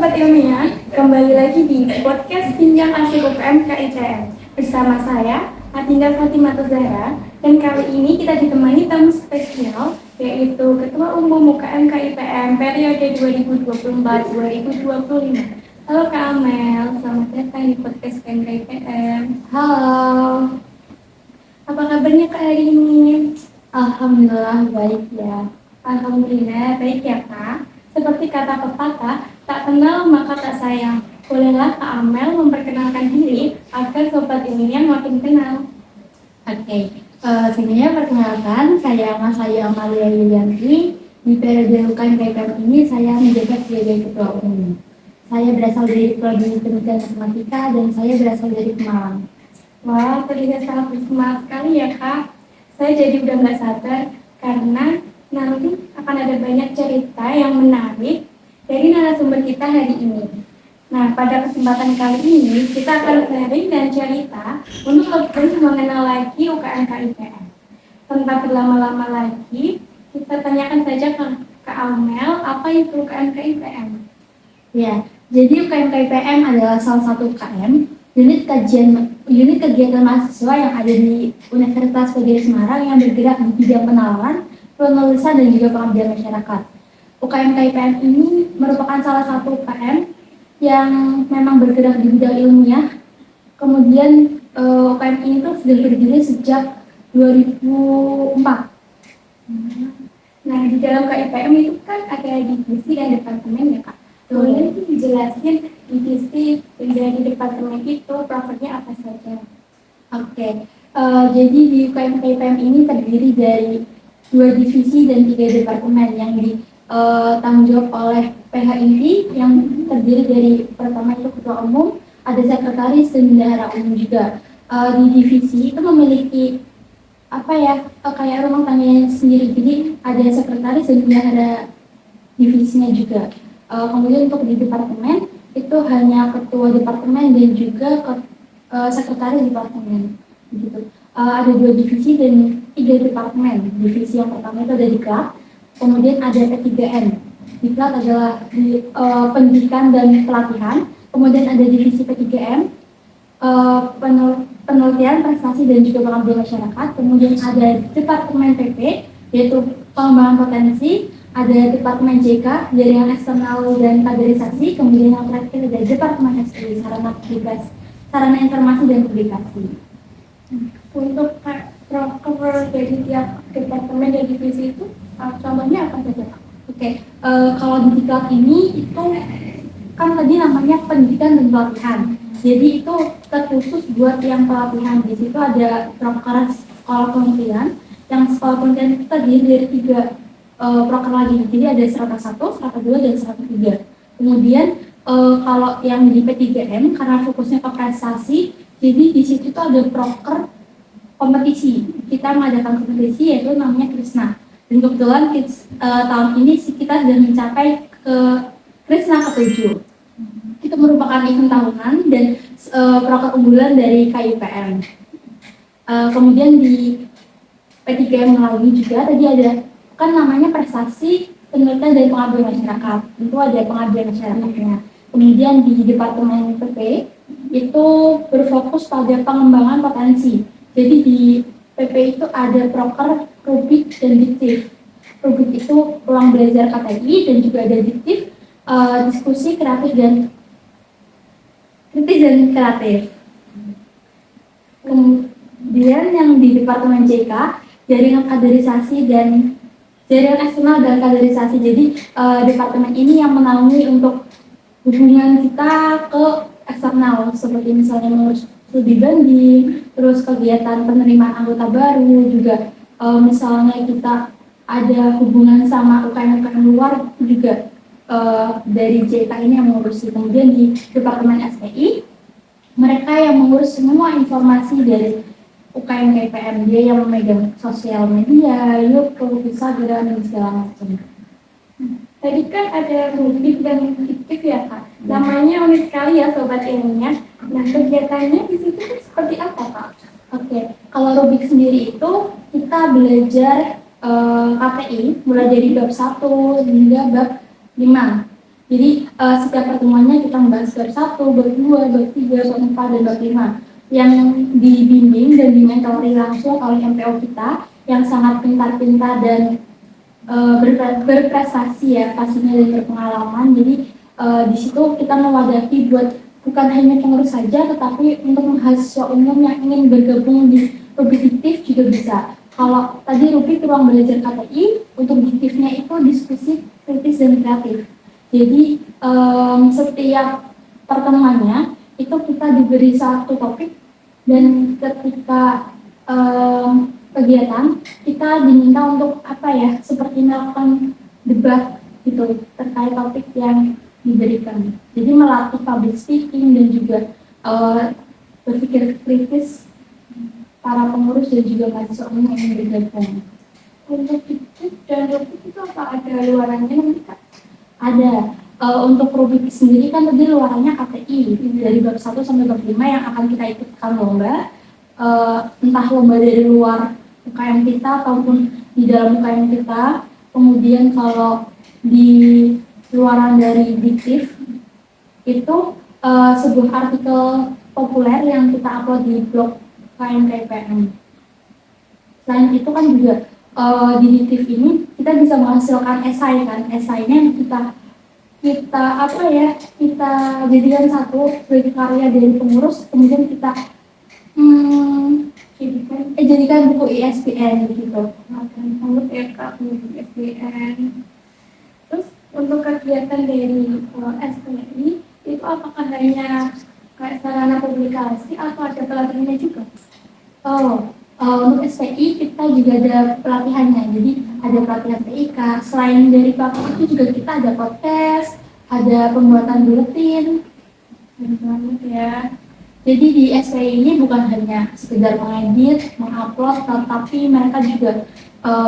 Sobat Ilmiah, kembali lagi di podcast Bincang Asik UPM KIPM bersama saya, Atinda Fatimah Zahra, dan kali ini kita ditemani tamu spesial yaitu Ketua Umum UKM KIPM periode 2024-2025. Halo Kak Amel, selamat datang di podcast UKM KIPM. Halo, Apa kabarnya Kak hari ini? Alhamdulillah baik ya. Alhamdulillah baik ya Kak. Seperti kata pepatah, tak kenal maka tak sayang. Bolehlah Kak Amel memperkenalkan diri agar sobat ini yang makin kenal. Sebelumnya perkenalkan, saya Mas Ayu Amalia Yulianti. Di periode UKM KPM ini saya menjabat sebagai Ketua Umum. Saya berasal dari Prodi Pendidikan Matematika dan saya berasal dari Pemalang. Wah, terlihat sangat bersemangat sekali ya Kak. Saya jadi udah nggak sabar karena nanti akan ada banyak cerita yang menarik dari narasumber kita hari ini. Nah, pada kesempatan kali ini kita akan sharing dan cerita untuk lebih mengenal lagi UKM KIPM. Tanpa berlama-lama lagi, kita tanyakan saja ke Kak Amel, apa itu UKM KIPM? Ya, jadi UKM KPM adalah salah satu UKM unit kegiatan mahasiswa yang ada di Universitas Negeri Semarang yang bergerak di bidang penalaran, penulisan dan juga pengabdian masyarakat. UKM KPM ini merupakan salah satu UKM yang memang bergerak di bidang ilmiah. Kemudian UKM ini tuh sudah berdiri sejak 2004. Nah, di dalam KIPM itu kan ada divisi dan departemen ya Kak. Boleh dijelasin divisi dari departemen itu profilnya apa saja? Jadi di UKM KPM ini terdiri dari 2 divisi dan 3 departemen yang ditanggung jawab oleh PH Inti yang terdiri dari pertama itu ketua umum, ada sekretaris dan bendahara umum juga. Di divisi itu memiliki kayak rumah tangganya sendiri, jadi ada sekretaris dan bendahara divisinya juga. Kemudian untuk di departemen itu hanya ketua departemen dan juga sekretaris departemen gitu. Ada 2 divisi dan 3 departemen. Divisi yang pertama itu ada diklat, kemudian ada P3M. Diklat adalah pendidikan dan pelatihan, kemudian ada divisi P3M, penelitian, prestasi dan juga pengabdian masyarakat. Kemudian ada departemen PP yaitu pengembangan potensi, ada departemen JK jaringan eksternal dan kaderisasi, kemudian yang terakhir ada departemen SPI sarana informasi dan publikasi. Untuk proker dari tiap departemen dan divisi itu contohnya apa saja Kak? Kalau di diklat ini itu kan tadi namanya pendidikan dan pelatihan. Jadi itu terkhusus buat yang pelatihan. Di situ ada proker sekolah kementerian. Yang sekolah kementerian itu terdiri dari 3 proker lagi. Jadi ada strata 1, strata 2, dan strata 3. Kemudian kalau yang di P3M karena fokusnya ke prestasi, jadi di situ tuh ada proker kompetisi. Kita mengadakan kompetisi yaitu namanya Krisna. Dan kebetulan tahun ini kita sudah mencapai ke Krisna ke-7. Itu merupakan event tahunan dan proker unggulan dari KIPM. Kemudian di P3M melalui juga tadi ada kan namanya prestasi, penelitian dan pengabdian masyarakat. Itu ada pengabdian masyarakatnya. Kemudian di Departemen PP itu berfokus pada pengembangan potensi. Jadi di PP itu ada proker, rubrik dan diktif. Rubrik itu ruang belajar KTI dan juga ada diktif, diskusi kreatif dan kritis dan kreatif. Kemudian yang di Departemen JK jaringan kaderisasi dan jaringan eksternal dan kaderisasi. Jadi departemen ini yang menaungi untuk hubungan kita ke eksternal, seperti misalnya mengurus studi banding, terus kegiatan penerimaan anggota baru, juga misalnya kita ada hubungan sama UKM-UKM luar juga dari JK ini yang mengurusi. Kemudian di Departemen SPI, mereka yang mengurus semua informasi dari UKM KPM, dia yang memegang sosial media, YouTube, Instagram, dan segala macam. Tadi kan ada rubrik dan fiktif ya Kak. Namanya unik sekali ya Sobat Ilmiah. Nah, kegiatannya di situ seperti apa Kak? Kalau rubrik sendiri itu kita belajar KTI mulai dari bab 1 hingga bab 5. Jadi setiap pertemuannya kita membahas bab 1, bab 2, bab 3, bab 4, dan bab 5 yang dibimbing dan dimentori langsung oleh MPO kita yang sangat pintar-pintar dan berprestasi ya pastinya dan berpengalaman. Jadi di situ kita mewadahi buat bukan hanya pengurus saja tetapi untuk mahasiswa umum yang ingin bergabung di Rubiktif juga bisa. Kalau tadi Rubik ruang belajar KTI, untuk diktifnya itu diskusi kritis dan kreatif. Jadi setiap pertemuannya itu kita diberi satu topik dan ketika kegiatan kita diminta untuk apa ya seperti melakukan debat gitu terkait topik yang diberikan. Jadi melatih public speaking dan juga berpikir kritis para pengurus dan juga mahasiswa umum yang bergabung. Untuk itu dan Rubik itu apa ada luarannya nanti Kak? Ada. Untuk Rubik sendiri kan tadi luarannya KTI dari bab 1 sampai bab 5 yang akan kita ikutkan lomba. Entah lomba dari luar UKM kita ataupun di dalam UKM kita. Kemudian kalau di luaran dari Diktif itu sebuah artikel populer yang kita upload di blog KMKIPM. Selain itu kan juga di Diktif ini kita bisa menghasilkan esai kan, esainya yang kita apa ya, kita jadikan satu sebagai karya dari pengurus, kemudian kita jadikan buku ISBN gitu. Makan mulut ya Kak, buku ISBN. Terus untuk kegiatan dari SPI itu apakah hanya kayak sarana publikasi atau ada pelatihannya juga? Untuk SPI kita juga ada pelatihannya, jadi ada pelatihan PIK. Selain dari pelatihan itu juga kita ada podcast, ada pembuatan buletin. Benar banget ya. Jadi di SPI ini bukan hanya sekedar mengedit, mengupload, tetapi mereka juga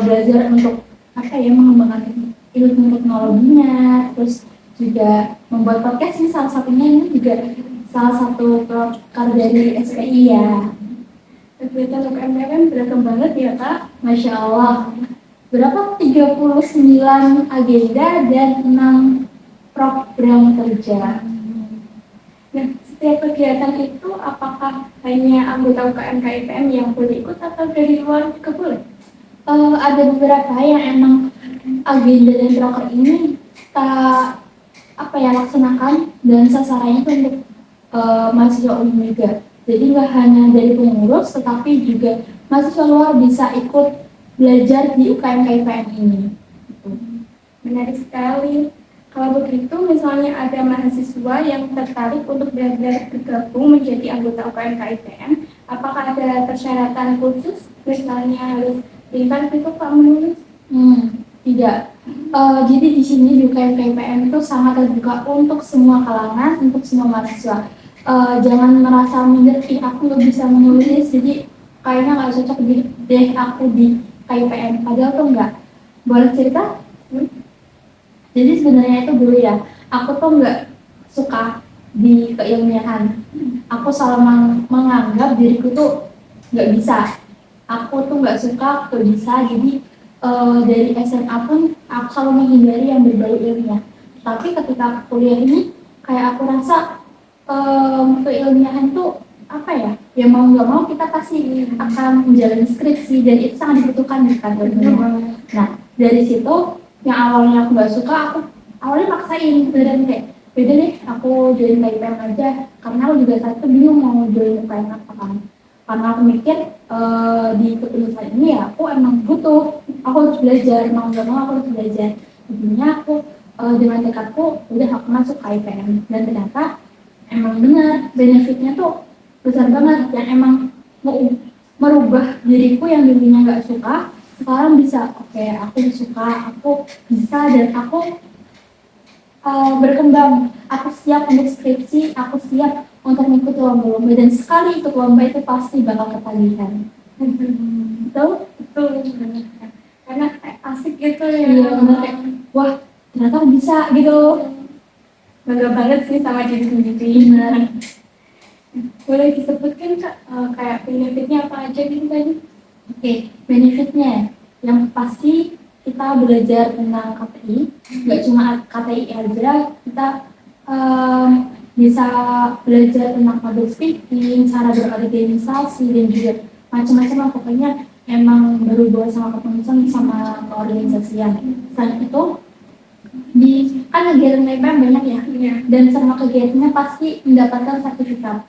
belajar untuk apa ya mengembangkan ilmu teknologinya, terus juga membuat podcast ini salah satunya ini juga salah satu proker dari SPI ya. Kegiatan UKM beragam banget ya Kak. Masya Allah. Berapa? 39 agenda dan 6 program kerja. Nah, setiap kegiatan itu apakah hanya anggota UKM KIPM yang boleh ikut atau dari luar juga boleh? Ada beberapa yang emang agenda dan proker ini kita apa ya laksanakan dan sasarannya itu untuk mahasiswa umum juga. Jadi nggak hanya dari pengurus, tetapi juga mahasiswa luar bisa ikut belajar di UKM KIPM ini. Gitu. Menarik sekali. Kalau begitu, misalnya ada mahasiswa yang tertarik untuk belajar bergabung menjadi anggota UKM KIPM, apakah ada persyaratan khusus? Misalnya harus pintar gitu Pak menulis? Tidak. Jadi di sini di UKM KIPM itu sangat terbuka untuk semua kalangan, untuk semua mahasiswa. Jangan merasa minder, aku nggak bisa menulis, jadi kayaknya nggak cocok deh aku di KIPM. Padahal tuh nggak. Boleh cerita? Jadi sebenarnya itu dulu ya, aku tuh nggak suka di keilmiahan. Aku selalu menganggap diriku tuh nggak bisa. Aku tuh nggak suka, tuh bisa. Jadi dari SMA pun aku selalu menghindari yang berbau ilmiah. Tapi ketika kuliah ini, kayak aku rasa keilmiahan tuh apa ya? Ya mau nggak mau kita pasti akan menjalani skripsi dan itu sangat dibutuhkan di kantor. Nah dari situ yang awalnya aku nggak suka, aku awalnya maksain dan kayak beda deh aku join KIPM aja karena aku juga saat itu bingung mau join UKM apa kan. Karena aku mikir di kepengurusan ini ya aku emang butuh, aku harus belajar, mau nggak mau aku harus belajar. Intinya aku dengan tekadku udah aku masuk KIPM dan ternyata emang benar benefitnya tuh besar banget yang emang mau merubah diriku yang dulunya nggak suka sekarang bisa. Oke, aku suka, aku bisa dan aku berkembang. Aku siap untuk skripsi, aku siap untuk mengikuti lomba-lomba dan sekali ikut lomba itu pasti bakal ketagihan. Betul? Betul, benar. Karena asik gitu ya. Iya, benar kayak wah ternyata aku bisa gitu. Bangga banget sih sama diri sendiri. Benar. Boleh disebutkan Kak, kayak benefitnya apa aja gitu tadi? Oke, benefitnya yang pasti kita belajar tentang KTI, nggak cuma KTI aja, kita kita bisa belajar tentang public speaking, cara berorganisasi, dan juga macam-macam lah. Pokoknya emang berhubungan sama kepengurusan sama keorganisasian. Selain itu, di kan kegiatan IPM banyak ya, dan semua kegiatannya pasti mendapatkan sertifikat.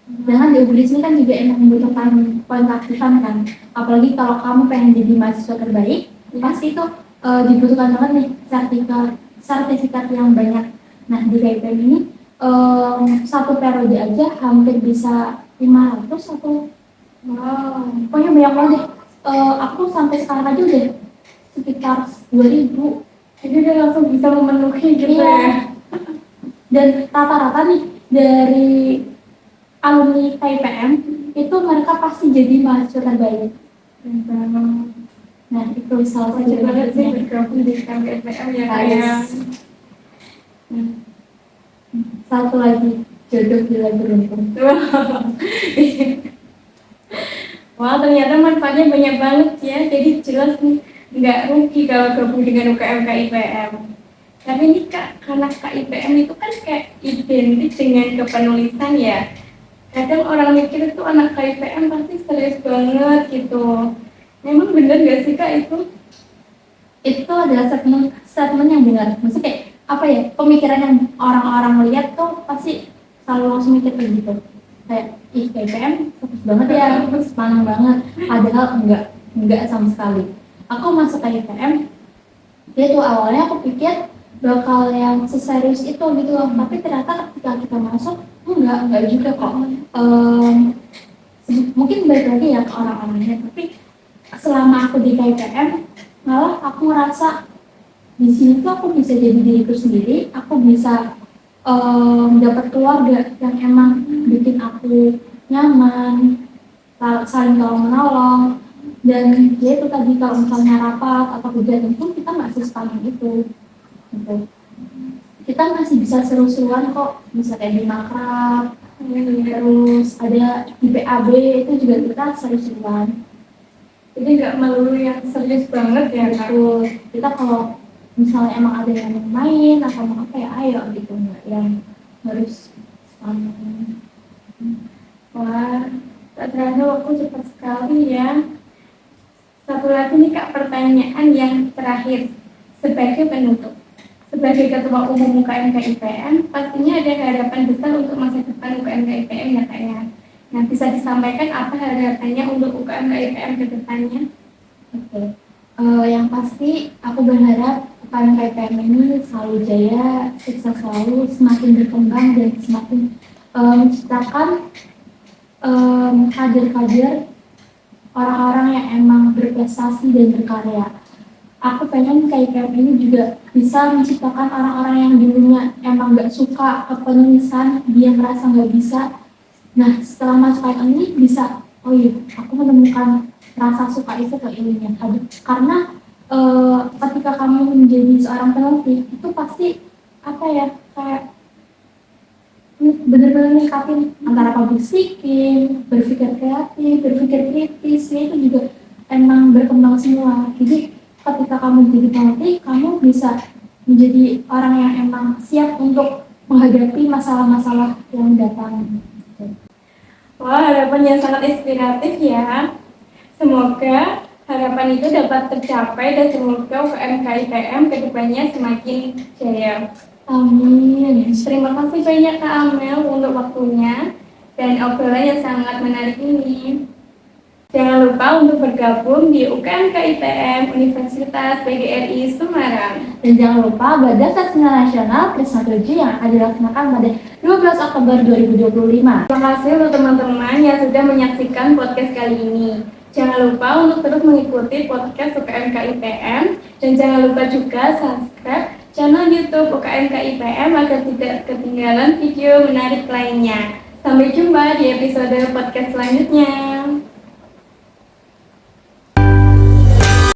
Dengan di UGDIS ini kan juga emang membutuhkan poin keaktifan kan, apalagi kalau kamu pengen jadi mahasiswa terbaik, pasti itu dibutuhkan banget nih sertifikat yang banyak. Nah di KIPM ini satu periode aja hampir bisa 500 atau pokoknya banyak banget deh. Aku sampai sekarang aja udah sekitar 2000. Jadi udah langsung bisa memenuhi gitu ya. Dan rata-rata nih dari alumni KIPM itu mereka pasti jadi mahasiswa terbaik. Nah itu salah satu banget sih bergabung di KIPM ya kayak. Satu lagi, jodoh bila beruntung. Wah ternyata manfaatnya banyak banget ya. Jadi jelas nih nggak rugi kalau gabung dengan UKM KIPM. Tapi ini Kak, karena KIPM itu kan kayak identik dengan kepenulisan ya. Kadang orang mikir itu anak KIPM pasti serius banget gitu. Memang bener gak sih Kak itu? Itu adalah statement yang benar. Maksudnya kayak apa ya, pemikiran yang orang-orang lihat tuh pasti selalu langsung mikir kayak gitu. Kayak, ih KIPM fokus banget ya, semangat banget. Padahal enggak sama sekali. Aku masuk KIPM, dia tuh awalnya aku pikir bakal yang seserius itu gitu loh. Tapi ternyata ketika kita masuk, enggak juga kok. Mungkin balik lagi ya ke orang-orangnya, tapi selama aku di KIPM, malah aku ngerasa di sini tuh aku bisa jadi diriku sendiri, aku bisa dapat keluarga yang emang bikin aku nyaman, saling tolong menolong, dan ya itu tadi kalau misalnya rapat atau kegiatan pun kita nggak sespaman itu, gitu. Kita masih bisa seru-seruan kok, bisa kayak di makrab, terus ada di PAB itu juga kita seru-seruan. Jadi nggak melulu yang serius banget ya Kak. Kita kalau misalnya emang ada yang main atau mau apa ya ayo gitu, nggak yang harus spaman. Wah, tak terasa waktu cepat sekali ya. Satu lagi nih Kak, pertanyaan yang terakhir sebagai penutup. Sebagai Ketua Umum UKM KIPM, pastinya ada harapan besar untuk masa depan UKM KIPM ya Kak ya. Nah, bisa disampaikan apa harapannya untuk UKM KIPM ke depannya? Oke. Yang pasti aku berharap UKM KIPM ini selalu jaya, sukses selalu, semakin berkembang dan semakin menciptakan kader-kader orang-orang yang emang berprestasi dan berkarya. Aku pengen KIPM ini juga bisa menciptakan orang-orang yang dulunya emang gak suka kepenulisan, dia merasa gak bisa. Nah setelah masuk KIPM ini bisa, oh iya aku menemukan rasa suka itu ke ilmunya. Karena ketika kamu menjadi seorang peneliti itu pasti apa ya, kayak benar-benar ningkatin antara public speaking, berpikir kreatif, berpikir kritis, ya itu juga emang berkembang semua. Jadi ketika kamu jadi peneliti, kamu bisa menjadi orang yang emang siap untuk menghadapi masalah-masalah yang datang. Wah, harapan yang sangat inspiratif ya. Semoga harapan itu dapat tercapai dan semoga UKM KIPM kedepannya semakin jaya. Amin. Terima kasih banyak Kak Amel untuk waktunya dan obrolan yang sangat menarik ini. Jangan lupa untuk bergabung di UKM KIPM Universitas PGRI Semarang. Dan jangan lupa Badan Festival Nasional Krisna 7 yang akan dilaksanakan pada 12 Oktober 2025. Terima kasih untuk teman-teman yang sudah menyaksikan podcast kali ini. Jangan lupa untuk terus mengikuti podcast UKM KIPM dan jangan lupa juga subscribe channel YouTube UKM KIPM agar tidak ketinggalan video menarik lainnya. Sampai jumpa di episode podcast selanjutnya.